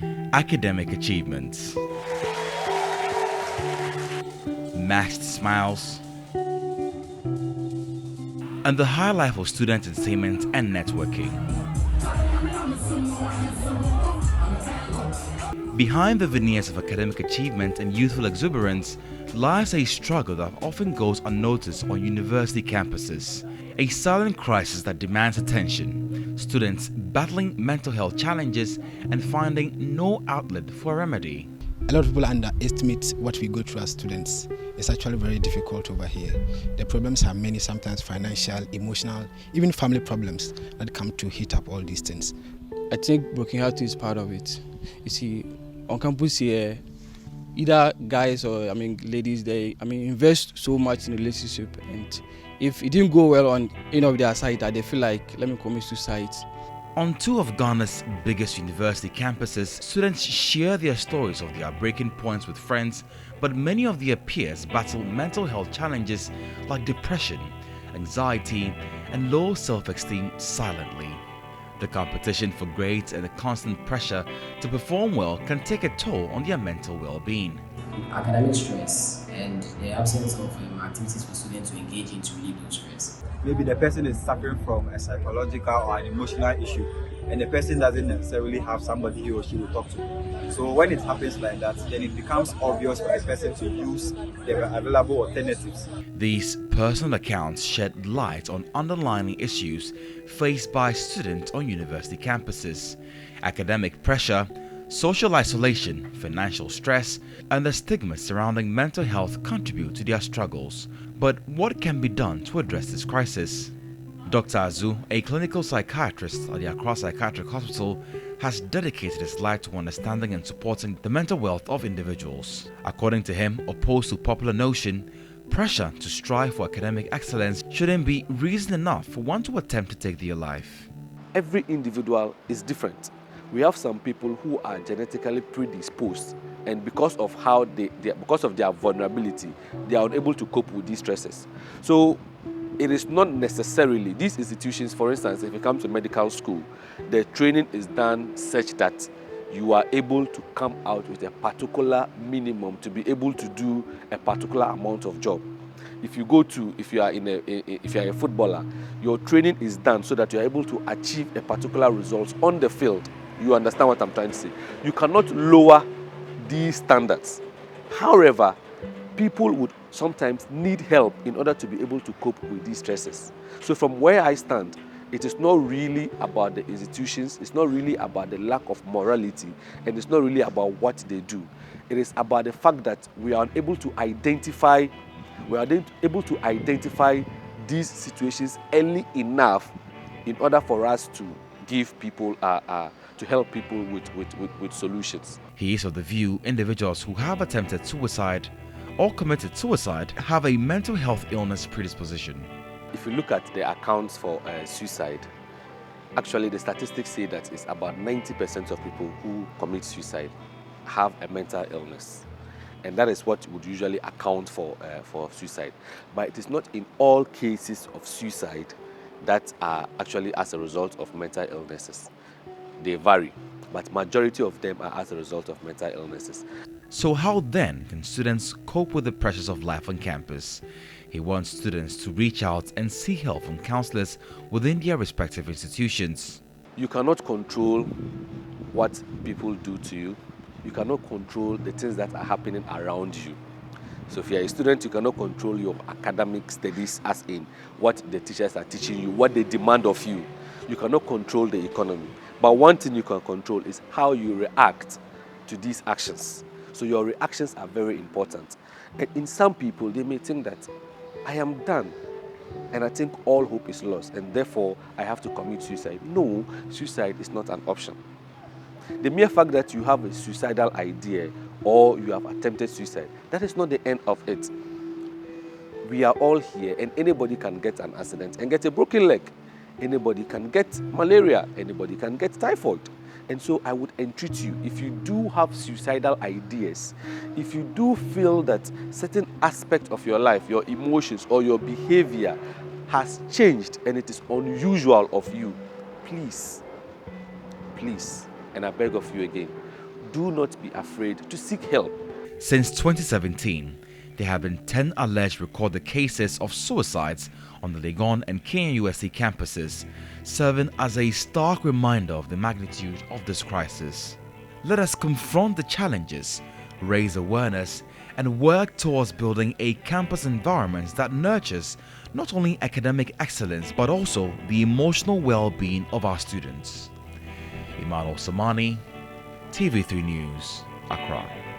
Academic achievements, masked smiles, and the high life of student entertainment and networking. Behind the veneers of academic achievement and youthful exuberance lies a struggle that often goes unnoticed on university campuses. A silent crisis that demands attention. Students battling mental health challenges and finding no outlet for a remedy. A lot of people underestimate what we go through as students. It's actually very difficult over here. The problems are many, sometimes financial, emotional, even family problems that come to hit up all these things. I think broken heart is part of it. You see, on campus here, either guys or ladies, they invest so much in relationship, and if it didn't go well on any of their side, they feel like, let me commit suicide. On two of Ghana's biggest university campuses, students share their stories of their breaking points with friends, but many of their peers battle mental health challenges like depression, anxiety, and low self-esteem silently. The competition for grades and the constant pressure to perform well can take a toll on their mental well-being. Academic stress and the absence of activities for students to engage in to relieve those stress. Maybe the person is suffering from a psychological or an emotional issue, and the person doesn't necessarily have somebody he or she will talk to. So when it happens like that, then it becomes obvious for the person to use the available alternatives. These personal accounts shed light on underlying issues faced by students on university campuses: academic pressure, social isolation, financial stress, and the stigma surrounding mental health contribute to their struggles. But what can be done to address this crisis? Dr. Azu, a clinical psychiatrist at the Accra Psychiatric Hospital, has dedicated his life to understanding and supporting the mental health of individuals. According to him, opposed to popular notion, pressure to strive for academic excellence shouldn't be reason enough for one to attempt to take their life. Every individual is different. We have some people who are genetically predisposed, and because of because of their vulnerability, they are unable to cope with these stresses. So it is not necessarily these institutions. For instance, if you come to medical school, the training is done such that you are able to come out with a particular minimum to be able to do a particular amount of job. If you are a footballer, your training is done so that you are able to achieve a particular result on the field. You understand what I'm trying to say? You cannot lower these standards. However, people would sometimes need help in order to be able to cope with these stresses. So from where I stand, it is not really about the institutions, it's not really about the lack of morality, and it's not really about what they do. It is about the fact that we are able to identify these situations early enough in order for us to give people to help people with solutions. He is of the view individuals who have attempted suicide or committed suicide have a mental health illness predisposition. If you look at the accounts for suicide, actually the statistics say that it's about 90% of people who commit suicide have a mental illness. And that is what would usually account for suicide. But it is not in all cases of suicide that are actually as a result of mental illnesses. They vary, but majority of them are as a result of mental illnesses. So how then can students cope with the pressures of life on campus? He wants students to reach out and seek help from counselors within their respective institutions. You cannot control what people do to you. You cannot control the things that are happening around you. So if you're a student, you cannot control your academic studies, as in what the teachers are teaching you, what they demand of you. You cannot control the economy. But one thing you can control is how you react to these actions. So your reactions are very important. And in some people, they may think that I am done and I think all hope is lost and therefore I have to commit suicide. No, suicide is not an option. The mere fact that you have a suicidal idea or you have attempted suicide, that is not the end of it. We are all here and anybody can get an accident and get a broken leg. Anybody can get malaria, anybody can get typhoid. And so I would entreat you, if you do have suicidal ideas, if you do feel that certain aspect of your life, your emotions or your behavior has changed and it is unusual of you, please, and I beg of you again, do not be afraid to seek help. Since 2017, there have been 10 alleged recorded cases of suicides on the Legon and KNUST campuses, serving as a stark reminder of the magnitude of this crisis. Let us confront the challenges, raise awareness, and work towards building a campus environment that nurtures not only academic excellence but also the emotional well-being of our students. Emmanuel Samani, TV3 News, Accra.